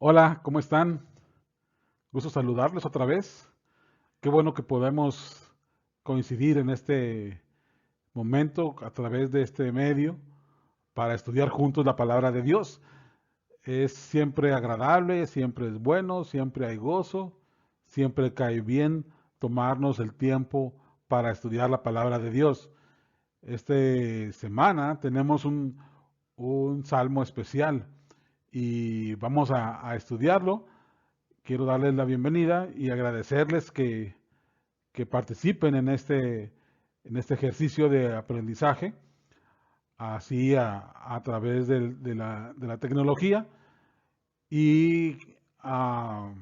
Hola, ¿cómo están? Gusto saludarles otra vez. Qué bueno que podemos coincidir en este momento a través de este medio para estudiar juntos la palabra de Dios. Es siempre agradable, siempre es bueno, siempre hay gozo, siempre cae bien tomarnos el tiempo para estudiar la palabra de Dios. Esta semana tenemos un salmo especial y vamos a estudiarlo. Quiero darles la bienvenida y agradecerles que participen en este ejercicio de aprendizaje, así a través de la tecnología. Y ah,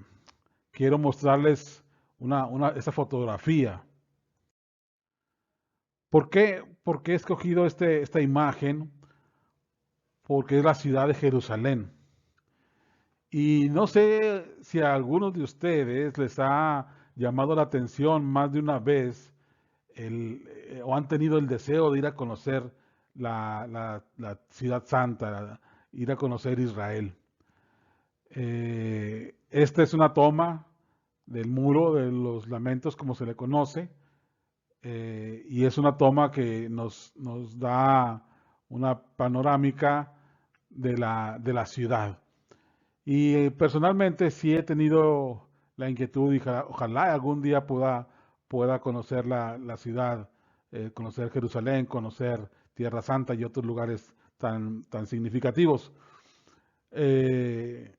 quiero mostrarles esta fotografía. ¿Por qué he escogido esta imagen? Porque es la ciudad de Jerusalén. Y no sé si a algunos de ustedes les ha llamado la atención más de una vez o han tenido el deseo de ir a conocer la ciudad santa, ir a conocer Israel. Esta es una toma del muro de los lamentos, como se le conoce, y es una toma que nos da una panorámica de la ciudad. Y personalmente sí he tenido la inquietud y ojalá algún día pueda conocer la ciudad, conocer Jerusalén, conocer Tierra Santa y otros lugares tan significativos. Eh,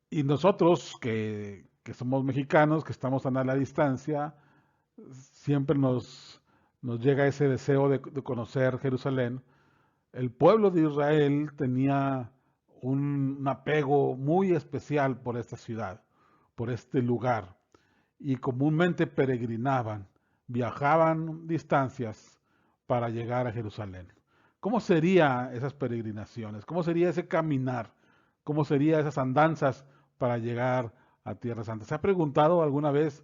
y nosotros que somos mexicanos, que estamos tan a la distancia, siempre nos llega ese deseo de conocer Jerusalén. El pueblo de Israel tenía un apego muy especial por esta ciudad, por este lugar, y comúnmente peregrinaban, viajaban distancias para llegar a Jerusalén. ¿Cómo serían esas peregrinaciones? ¿Cómo sería ese caminar? ¿Cómo serían esas andanzas para llegar a Tierra Santa? ¿Se ha preguntado alguna vez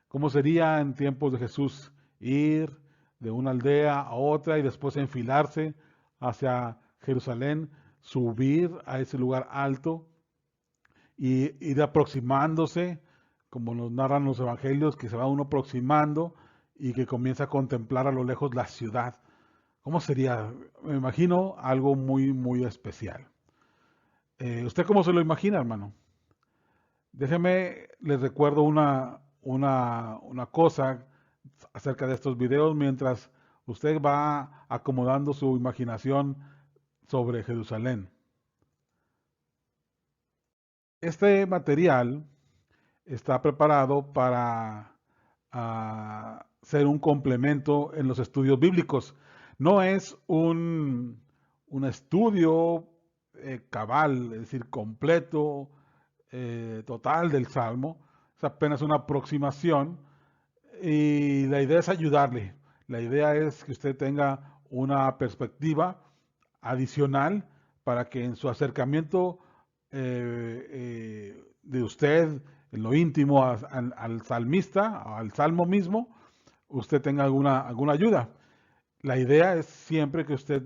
cómo sería en tiempos de Jesús ir de una aldea a otra y después enfilarse hacia Jerusalén, subir a ese lugar alto y ir aproximándose, como nos narran los evangelios, que se va uno aproximando y que comienza a contemplar a lo lejos la ciudad? ¿Cómo sería? Me imagino algo muy especial. ¿Usted cómo se lo imagina, hermano? Déjeme, les recuerdo una cosa acerca de estos videos mientras usted va acomodando su imaginación sobre Jerusalén. Este material está preparado para ser un complemento en los estudios bíblicos. No es un estudio cabal, es decir, completo, total del Salmo. Es apenas una aproximación y la idea es ayudarle. La idea es que usted tenga una perspectiva adicional para que en su acercamiento de usted, en lo íntimo, al salmista, al salmo mismo, usted tenga alguna ayuda. La idea es siempre que usted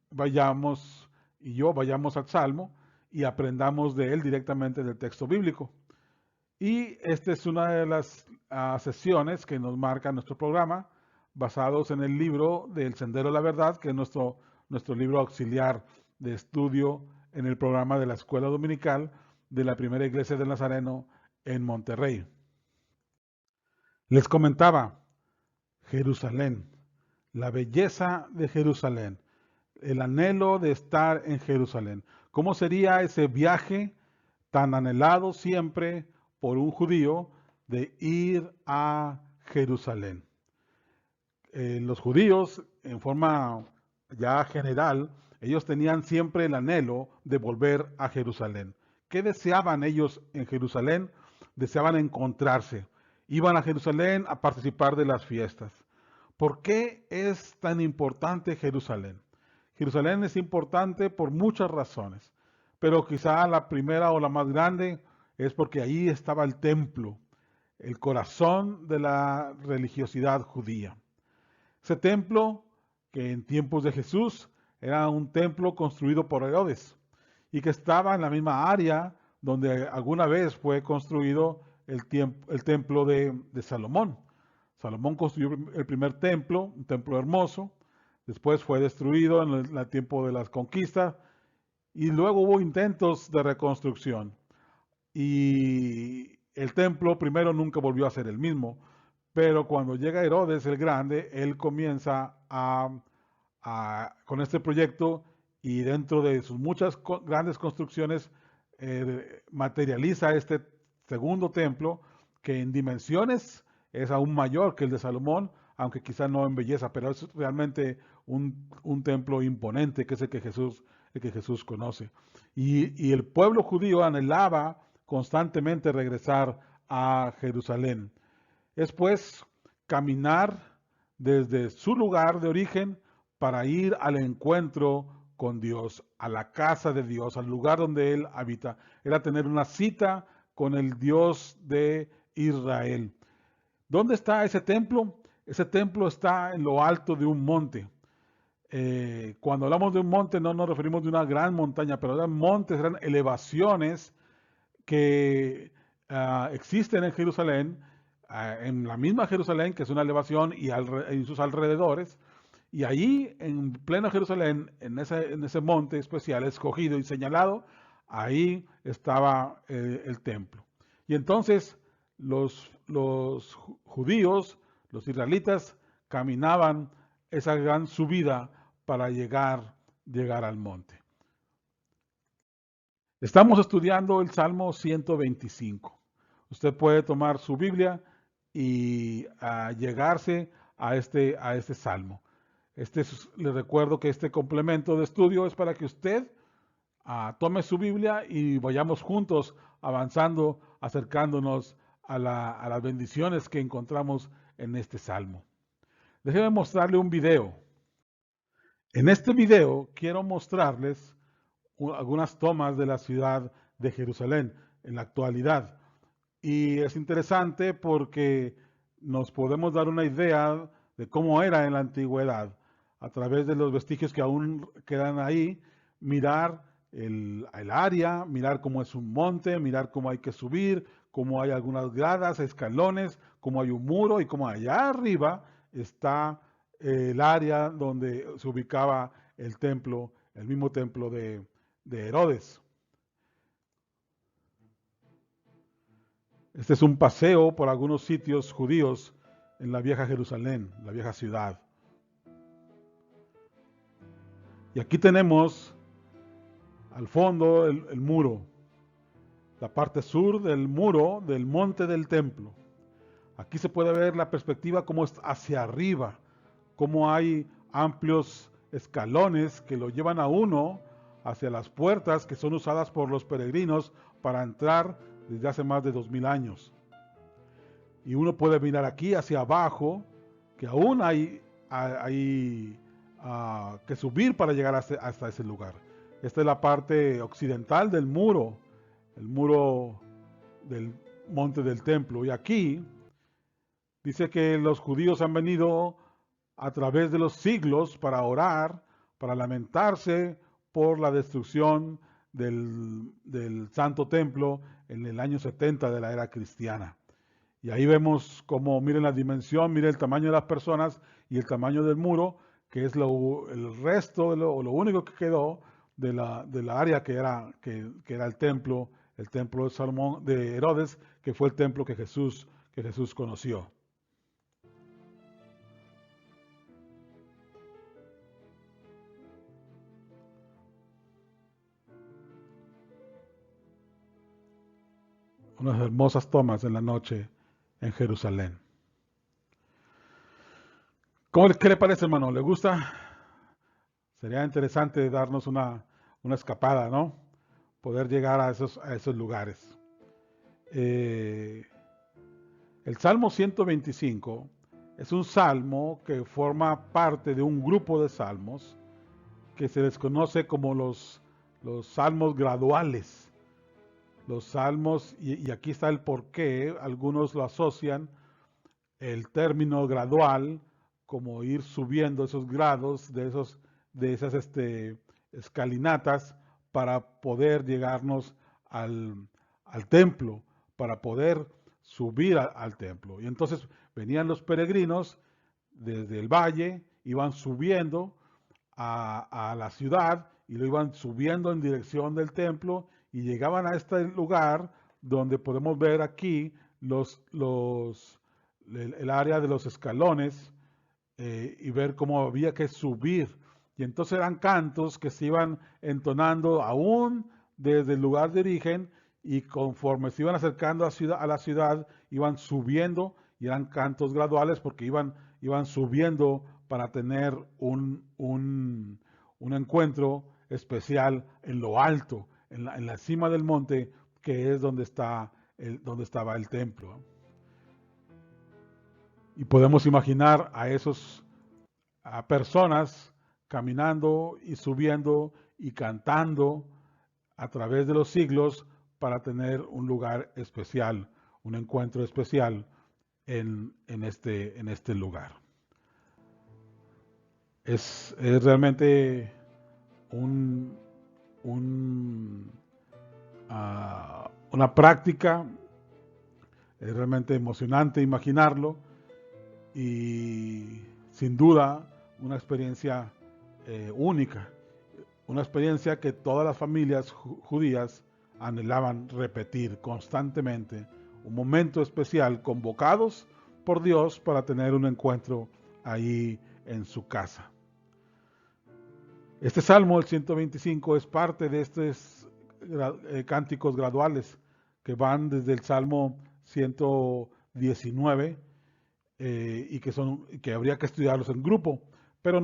vayamos y yo vayamos al salmo y aprendamos de él directamente del texto bíblico. Y esta es una de las sesiones que nos marca nuestro programa, basados en el libro del Sendero de la Verdad, que es nuestro libro auxiliar de estudio en el programa de la Escuela Dominical de la Primera Iglesia del Nazareno en Monterrey. Les comentaba, Jerusalén, la belleza de Jerusalén, el anhelo de estar en Jerusalén. ¿Cómo sería ese viaje tan anhelado siempre por un judío de ir a Jerusalén? Los judíos, en forma ya general, ellos tenían siempre el anhelo de volver a Jerusalén. ¿Qué deseaban ellos en Jerusalén? Deseaban encontrarse. Iban a Jerusalén a participar de las fiestas. ¿Por qué es tan importante Jerusalén? Jerusalén es importante por muchas razones, pero quizá la primera o la más grande es porque ahí estaba el templo, el corazón de la religiosidad judía. Ese templo, que en tiempos de Jesús era un templo construido por Herodes y que estaba en la misma área donde alguna vez fue construido el templo de Salomón. Salomón construyó el primer templo, un templo hermoso, después fue destruido en el tiempo de las conquistas y luego hubo intentos de reconstrucción. Y el templo primero nunca volvió a ser el mismo, pero cuando llega Herodes el Grande, él comienza con este proyecto y dentro de sus muchas grandes construcciones materializa este segundo templo que en dimensiones es aún mayor que el de Salomón, aunque quizá no en belleza, pero es realmente un templo imponente que es el que Jesús conoce. Y el pueblo judío anhelaba constantemente regresar a Jerusalén. Es pues caminar desde su lugar de origen para ir al encuentro con Dios, a la casa de Dios, al lugar donde Él habita. Era tener una cita con el Dios de Israel. ¿Dónde está ese templo? Ese templo está en lo alto de un monte. Cuando hablamos de un monte no nos referimos de una gran montaña, pero eran montes, eran elevaciones que existen en Jerusalén, en la misma Jerusalén, que es una elevación y en sus alrededores, y allí en pleno Jerusalén, en ese monte especial, escogido y señalado, ahí estaba el templo. Y entonces los judíos, los israelitas, caminaban esa gran subida para llegar al monte. Estamos estudiando el Salmo 125. Usted puede tomar su Biblia y llegarse a este salmo. Le recuerdo que este complemento de estudio es para que usted tome su Biblia y vayamos juntos avanzando, acercándonos a las bendiciones que encontramos en este salmo. Déjeme mostrarle un video. En este video quiero mostrarles algunas tomas de la ciudad de Jerusalén en la actualidad. Y es interesante porque nos podemos dar una idea de cómo era en la antigüedad a través de los vestigios que aún quedan ahí, mirar el área, mirar cómo es un monte, mirar cómo hay que subir, cómo hay algunas gradas, escalones, cómo hay un muro y cómo allá arriba está el área donde se ubicaba el templo, el mismo templo de Herodes. Este es un paseo por algunos sitios judíos en la vieja Jerusalén, la vieja ciudad. Y aquí tenemos al fondo el muro, la parte sur del muro del monte del templo. Aquí se puede ver la perspectiva como es hacia arriba, como hay amplios escalones que lo llevan a uno hacia las puertas que son usadas por los peregrinos para entrar desde hace más de 2000 años. Y uno puede mirar aquí hacia abajo, que aún hay que subir para llegar hasta ese lugar. Esta es la parte occidental del muro, el muro del monte del templo. Y aquí dice que los judíos han venido a través de los siglos para orar, para lamentarse por la destrucción del Santo Templo en el año 70 de la era cristiana. Y ahí vemos como, miren la dimensión, miren el tamaño de las personas y el tamaño del muro, que es el resto, lo único que quedó de la área que era el templo de Salomón, de Herodes, que fue el templo que Jesús conoció. Unas hermosas tomas en la noche en Jerusalén. ¿Qué le parece, hermano? ¿Le gusta? Sería interesante darnos una escapada, ¿no? Poder llegar a esos lugares. El Salmo 125 es un salmo que forma parte de un grupo de salmos que se les conoce como los salmos graduales. Los salmos, y aquí está el porqué, algunos lo asocian el término gradual como ir subiendo esos grados de esas escalinatas para poder llegarnos al templo para poder subir al templo. Y entonces venían los peregrinos desde el valle, iban subiendo a la ciudad y lo iban subiendo en dirección del templo y llegaban a este lugar donde podemos ver aquí el área de los escalones y ver cómo había que subir. Y entonces eran cantos que se iban entonando aún desde el lugar de origen y conforme se iban acercando a la ciudad, iban subiendo y eran cantos graduales porque iban subiendo para tener un encuentro especial en lo alto, en la cima del monte, que es donde estaba el templo. Y podemos imaginar a personas caminando y subiendo y cantando a través de los siglos para tener un lugar especial, un encuentro especial en este lugar. Es realmente una práctica, es realmente emocionante imaginarlo y sin duda una experiencia única, una experiencia que todas las familias judías anhelaban repetir constantemente, un momento especial convocados por Dios para tener un encuentro ahí en su casa. Este salmo, el 125, es parte de estos cánticos graduales que van desde el salmo 119 y que habría que estudiarlos en grupo, pero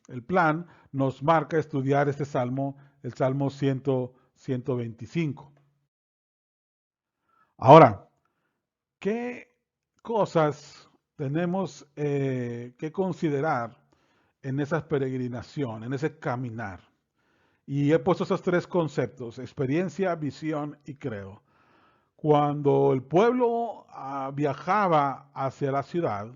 el plan nos marca estudiar este salmo, el salmo 125. Ahora, ¿qué cosas tenemos que considerar en esa peregrinación, en ese caminar? Y he puesto esos tres conceptos: experiencia, visión y credo. Cuando el pueblo viajaba hacia la ciudad,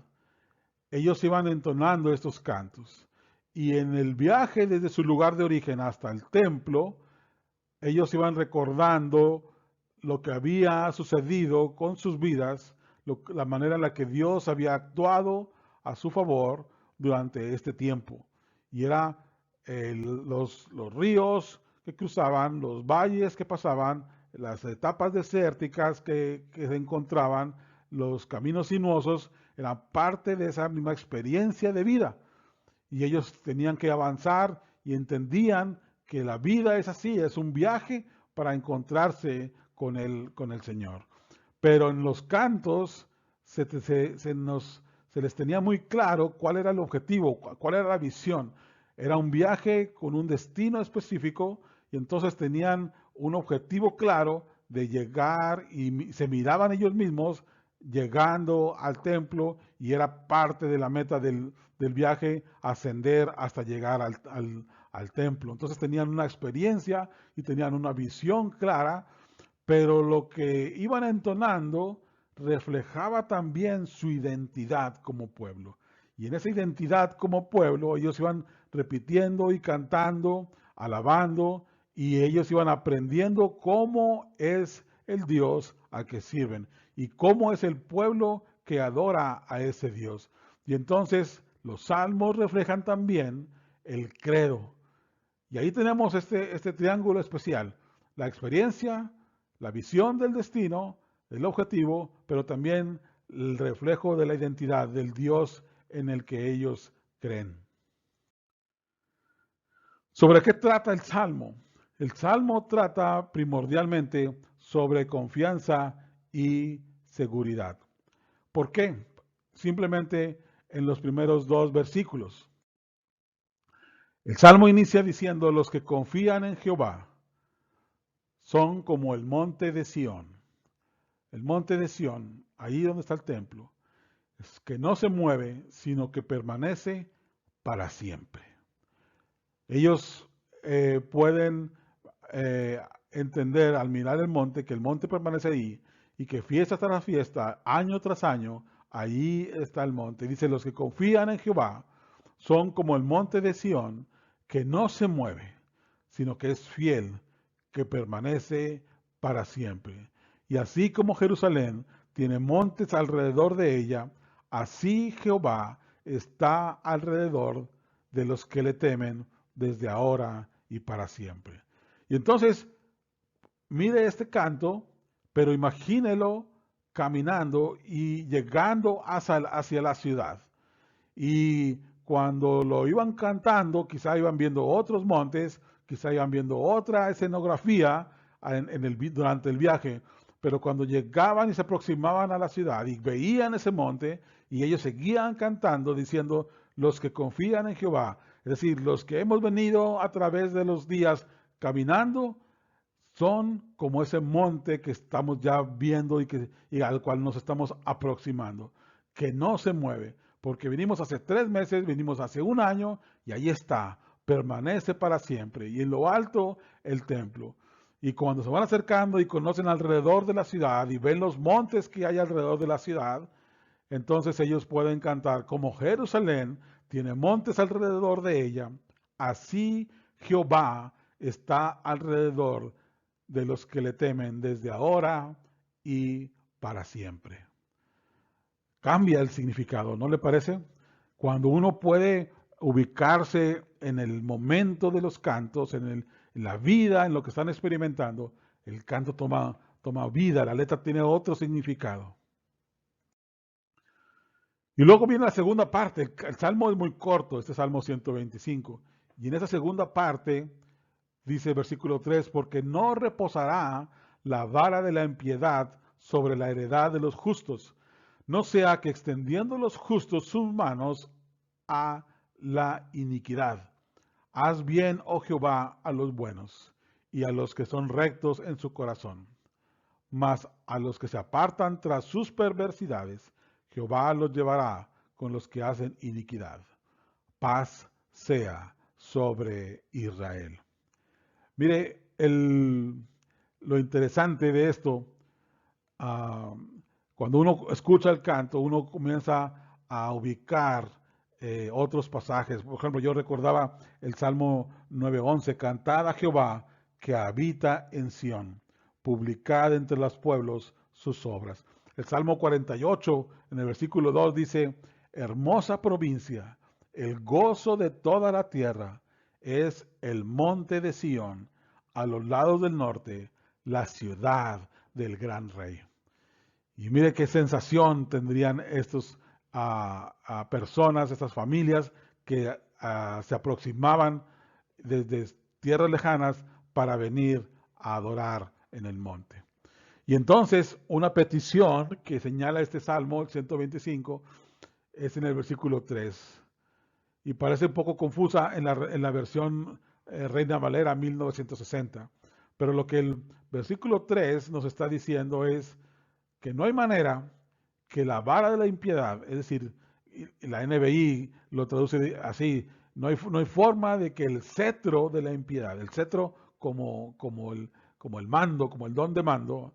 ellos iban entonando estos cantos. Y en el viaje desde su lugar de origen hasta el templo, ellos iban recordando lo que había sucedido con sus vidas, la manera en la que Dios había actuado a su favor durante este tiempo. Y era los ríos que cruzaban, los valles que pasaban, las etapas desérticas que se encontraban, los caminos sinuosos, eran parte de esa misma experiencia de vida. Y ellos tenían que avanzar y entendían que la vida es así, es un viaje para encontrarse con el Señor. Pero en los cantos se les tenía muy claro cuál era el objetivo, cuál era la visión. Era un viaje con un destino específico y entonces tenían un objetivo claro de llegar y se miraban ellos mismos llegando al templo y era parte de la meta del viaje ascender hasta llegar al templo. Entonces tenían una experiencia y tenían una visión clara, pero lo que iban entonando reflejaba también su identidad como pueblo. Y en esa identidad como pueblo ellos iban repitiendo y cantando, alabando, y ellos iban aprendiendo cómo es el Dios al que sirven y cómo es el pueblo que adora a ese Dios. Y entonces los salmos reflejan también el credo. Y ahí tenemos este triángulo especial: la experiencia, la visión del destino, el objetivo, pero también el reflejo de la identidad del Dios en el que ellos creen. ¿Sobre qué trata el Salmo? El Salmo trata primordialmente sobre confianza y seguridad. ¿Por qué? Simplemente en los primeros dos versículos. El Salmo inicia diciendo: los que confían en Jehová son como el monte de Sión. El monte de Sión, ahí donde está el templo, es que no se mueve, sino que permanece para siempre. Ellos pueden entender al mirar el monte que el monte permanece ahí y que fiesta tras fiesta, año tras año, ahí está el monte. Dice: los que confían en Jehová son como el monte de Sión, que no se mueve, sino que es fiel, que permanece para siempre. Y así como Jerusalén tiene montes alrededor de ella, así Jehová está alrededor de los que le temen desde ahora y para siempre. Y entonces, mire este canto, pero imagínelo caminando y llegando hacia la ciudad. Y cuando lo iban cantando, quizá iban viendo otros montes, quizá iban viendo otra escenografía durante el viaje, pero cuando llegaban y se aproximaban a la ciudad y veían ese monte, y ellos seguían cantando diciendo, los que confían en Jehová, es decir, los que hemos venido a través de los días caminando, son como ese monte que estamos ya viendo y al cual nos estamos aproximando, que no se mueve, porque vinimos hace 3 meses, vinimos hace un año y ahí está, permanece para siempre. Y en lo alto el templo. Y cuando se van acercando y conocen alrededor de la ciudad y ven los montes que hay alrededor de la ciudad, entonces ellos pueden cantar, como Jerusalén tiene montes alrededor de ella, así Jehová está alrededor de los que le temen desde ahora y para siempre. Cambia el significado, ¿no le parece? Cuando uno puede ubicarse en el momento de los cantos, en la vida, en lo que están experimentando, el canto toma vida, la letra tiene otro significado. Y luego viene la segunda parte, el salmo es muy corto, este Salmo 125, y en esa segunda parte dice versículo 3, porque no reposará la vara de la impiedad sobre la heredad de los justos, no sea que extendiendo los justos sus manos a la iniquidad. Haz bien, oh Jehová, a los buenos y a los que son rectos en su corazón. Mas a los que se apartan tras sus perversidades, Jehová los llevará con los que hacen iniquidad. Paz sea sobre Israel. Mire, lo interesante de esto, uh, cuando uno escucha el canto, uno comienza a ubicar otros pasajes. Por ejemplo, yo recordaba el Salmo 9:11, cantad a Jehová que habita en Sión, publicad entre los pueblos sus obras. El Salmo 48, en el versículo 2 dice, hermosa provincia, el gozo de toda la tierra es el monte de Sión, a los lados del norte, la ciudad del gran rey. Y mire qué sensación tendrían estos personas, estas familias que se aproximaban desde tierras lejanas para venir a adorar en el monte. Y entonces una petición que señala este Salmo, el 125, es en el versículo 3. Y parece un poco confusa en la versión Reina Valera 1960. Pero lo que el versículo 3 nos está diciendo es que no hay manera que la vara de la impiedad, es decir, la NBI lo traduce así, no hay forma de que el cetro de la impiedad, el cetro como el mando, como el don de mando,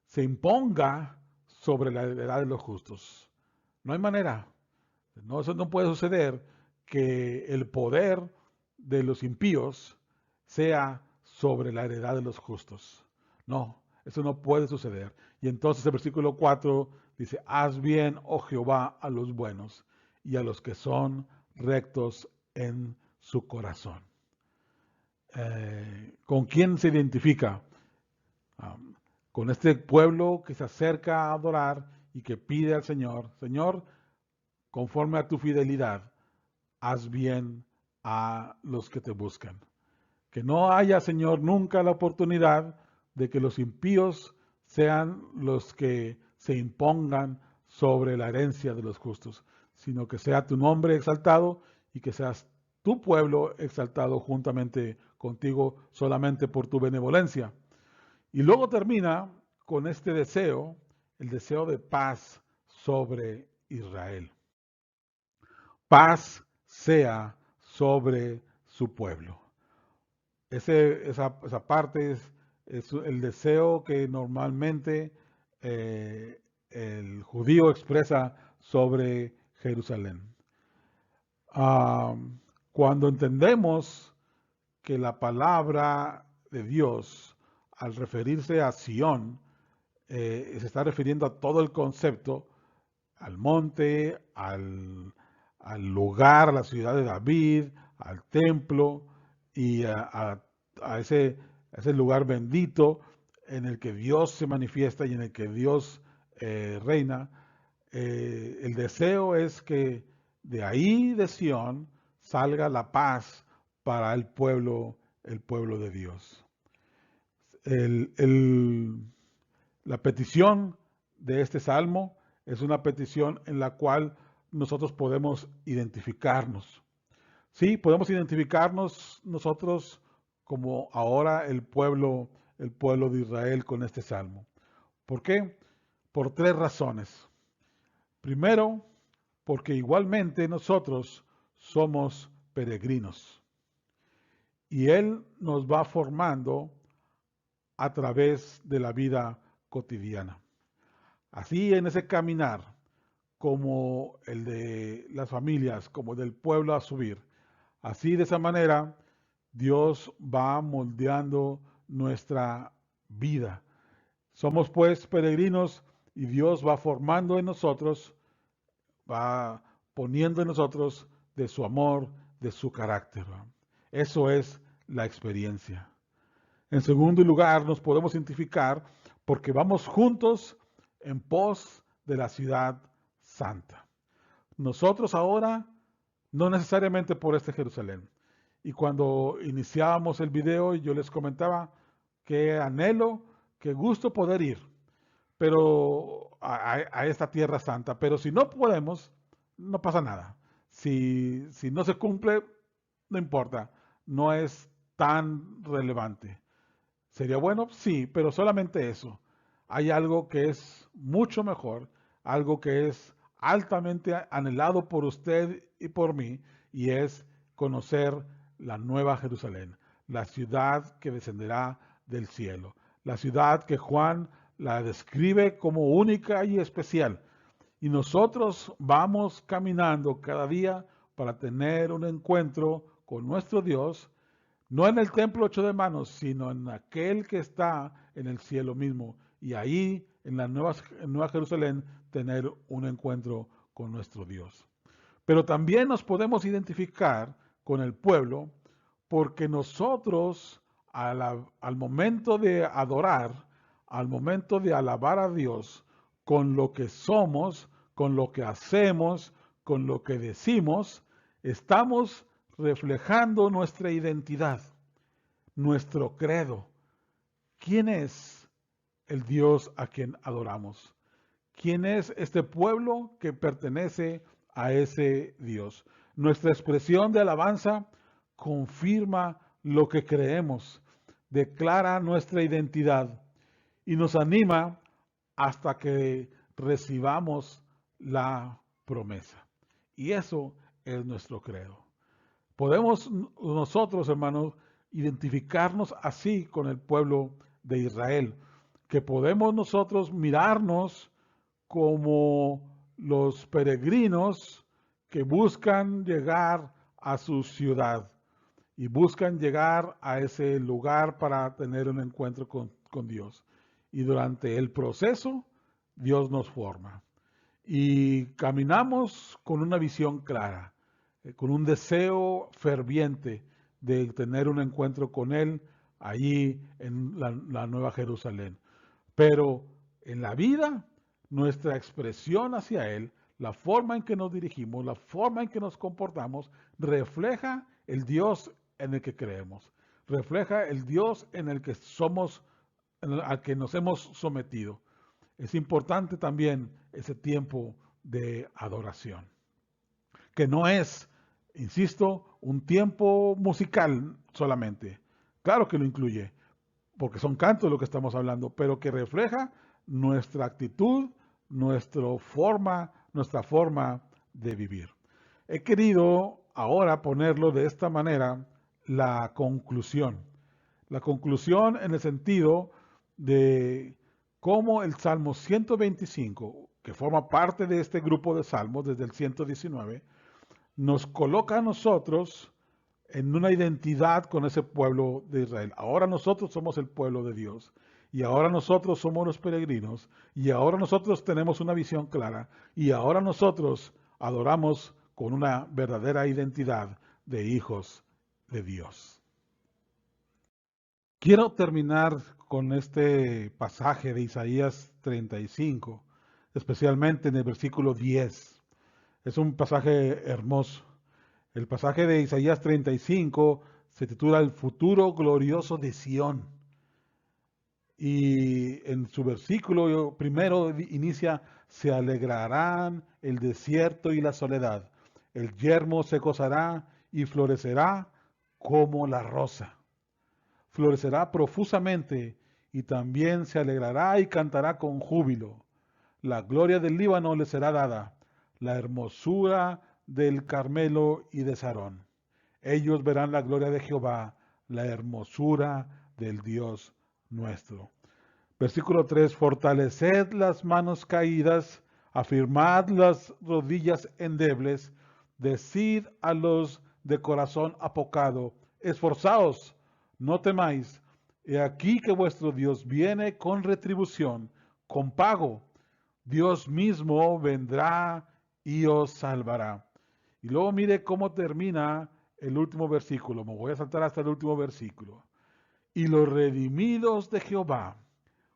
se imponga sobre la heredad de los justos. No hay manera. No, eso no puede suceder, que el poder de los impíos sea sobre la heredad de los justos. No, eso no puede suceder. Y entonces el versículo 4 dice, haz bien, oh Jehová, a los buenos y a los que son rectos en su corazón. ¿Con quién se identifica? Con este pueblo que se acerca a adorar y que pide al Señor, Señor, conforme a tu fidelidad, haz bien a los que te buscan. Que no haya, Señor, nunca la oportunidad de que los impíos sean los que se impongan sobre la herencia de los justos, sino que sea tu nombre exaltado y que seas tu pueblo exaltado juntamente contigo solamente por tu benevolencia. Y luego termina con este deseo, el deseo de paz sobre Israel. Paz sea sobre su pueblo. Esa parte es el deseo que normalmente el judío expresa sobre Jerusalén. Cuando entendemos que la palabra de Dios al referirse a Sión, se está refiriendo a todo el concepto, al monte, al lugar, a la ciudad de David, al templo y a ese lugar bendito en el que Dios se manifiesta y en el que Dios reina. El deseo es que de ahí, de Sión, salga la paz para el pueblo de Dios. El, el, la petición de este salmo es una petición en la cual nosotros podemos identificarnos. Sí, podemos identificarnos nosotros como ahora el pueblo de Israel con este salmo. ¿Por qué? Por tres razones. Primero, porque igualmente nosotros somos peregrinos y Él nos va formando a través de la vida cotidiana. Así en ese caminar, como el de las familias, como del pueblo a subir, así de esa manera Dios va moldeando nuestra vida. Somos pues peregrinos y Dios va formando en nosotros, va poniendo en nosotros de su amor, de su carácter. Eso es la experiencia. En segundo lugar, nos podemos identificar porque vamos juntos en pos de la ciudad santa. Nosotros ahora, no necesariamente por este Jerusalén. Y cuando iniciábamos el video, yo les comentaba que anhelo, que gusto poder ir, pero a esta tierra santa. Pero si no podemos, no pasa nada. Si no se cumple, no importa. No es tan relevante. ¿Sería bueno? Sí, pero solamente eso. Hay algo que es mucho mejor, algo que es altamente anhelado por usted y por mí, y es conocer la nueva Jerusalén, la ciudad que descenderá del cielo, la ciudad que Juan la describe como única y especial. Y nosotros vamos caminando cada día para tener un encuentro con nuestro Dios, no en el templo hecho de manos, sino en aquel que está en el cielo mismo. Y ahí, en la Nueva Jerusalén, tener un encuentro con nuestro Dios. Pero también nos podemos identificar con el pueblo porque nosotros al momento de adorar, al momento de alabar a Dios, con lo que somos, con lo que hacemos, con lo que decimos, estamos reflejando nuestra identidad, nuestro credo. ¿Quién es el Dios a quien adoramos? ¿Quién es este pueblo que pertenece a ese Dios? Nuestra expresión de alabanza confirma lo que creemos, declara nuestra identidad y nos anima hasta que recibamos la promesa. Y eso es nuestro credo. Podemos nosotros, hermanos, identificarnos así con el pueblo de Israel, que podemos nosotros mirarnos como los peregrinos que buscan llegar a su ciudad y buscan llegar a ese lugar para tener un encuentro con Dios. Y durante el proceso, Dios nos forma. Y caminamos con una visión clara, con un deseo ferviente de tener un encuentro con Él allí en la Nueva Jerusalén. Pero en la vida, nuestra expresión hacia Él, la forma en que nos dirigimos, la forma en que nos comportamos, refleja el Dios en el que creemos, refleja el Dios en el que somos, al que nos hemos sometido. Es importante también ese tiempo de adoración, que no es, insisto, un tiempo musical solamente. Claro que lo incluye, porque son cantos de lo que estamos hablando, pero que refleja nuestra actitud, nuestra forma de vivir. He querido ahora ponerlo de esta manera, la conclusión. La conclusión en el sentido de cómo el Salmo 125, que forma parte de este grupo de salmos desde el 119, nos coloca a nosotros en una identidad con ese pueblo de Israel. Ahora nosotros somos el pueblo de Dios. Y ahora nosotros somos los peregrinos. Y ahora nosotros tenemos una visión clara. Y ahora nosotros adoramos con una verdadera identidad de hijos de Dios. Quiero terminar con este pasaje de Isaías 35, especialmente en el versículo 10. Es un pasaje hermoso. El pasaje de Isaías 35 se titula El futuro glorioso de Sión. Y en su versículo primero inicia, se alegrarán el desierto y la soledad. El yermo se gozará y florecerá como la rosa. Florecerá profusamente y también se alegrará y cantará con júbilo. La gloria del Líbano le será dada, la hermosura del Carmelo y de Sarón. Ellos verán la gloria de Jehová, la hermosura del Dios nuestro. Versículo 3, fortaleced las manos caídas, afirmad las rodillas endebles, decid a los de corazón apocado, esforzaos, no temáis, he aquí que vuestro Dios viene con retribución, con pago, Dios mismo vendrá y os salvará. Y luego mire cómo termina el último versículo, me voy a saltar hasta el último versículo. Y los redimidos de Jehová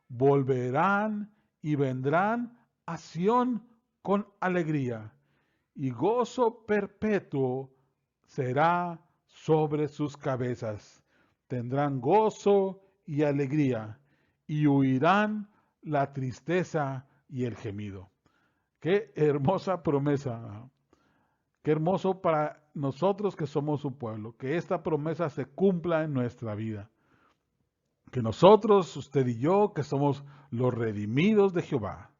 volverán y vendrán a Sión con alegría, y gozo perpetuo será sobre sus cabezas. Tendrán gozo y alegría, y huirán la tristeza y el gemido. Qué hermosa promesa. Qué hermoso para nosotros que somos su pueblo, que esta promesa se cumpla en nuestra vida. Que nosotros, usted y yo, que somos los redimidos de Jehová,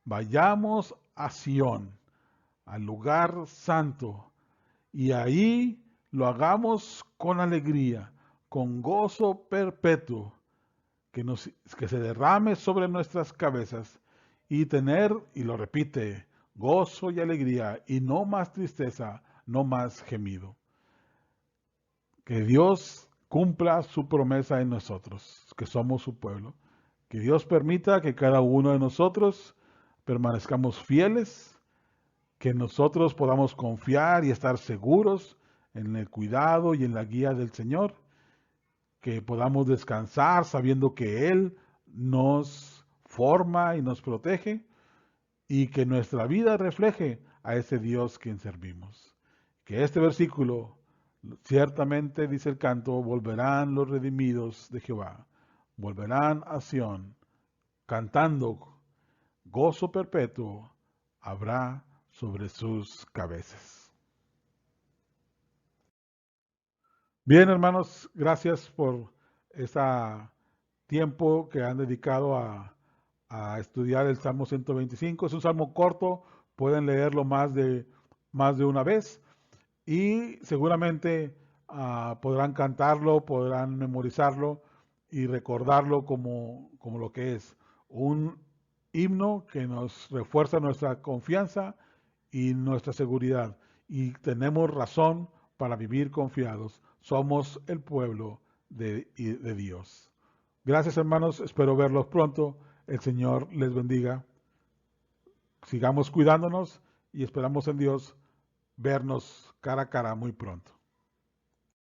vayamos a Sión, al lugar santo, y ahí lo hagamos con alegría, con gozo perpetuo, que se derrame sobre nuestras cabezas y tener, y lo repite, gozo y alegría, y no más tristeza, no más gemido. Que Dios cumpla su promesa en nosotros, que somos su pueblo. Que Dios permita que cada uno de nosotros permanezcamos fieles, que nosotros podamos confiar y estar seguros en el cuidado y en la guía del Señor, que podamos descansar sabiendo que Él nos forma y nos protege y que nuestra vida refleje a ese Dios quien servimos. Que este versículo, ciertamente dice el canto, volverán los redimidos de Jehová, volverán a Sión, cantando, gozo perpetuo habrá sobre sus cabezas. Bien, hermanos, gracias por este tiempo que han dedicado a estudiar el Salmo 125. Es un salmo corto, pueden leerlo más de una vez y seguramente podrán cantarlo, podrán memorizarlo y recordarlo como lo que es un himno que nos refuerza nuestra confianza y nuestra seguridad. Y tenemos razón para vivir confiados. Somos el pueblo de Dios. Gracias, hermanos. Espero verlos pronto. El Señor les bendiga. Sigamos cuidándonos y esperamos en Dios vernos cara a cara muy pronto.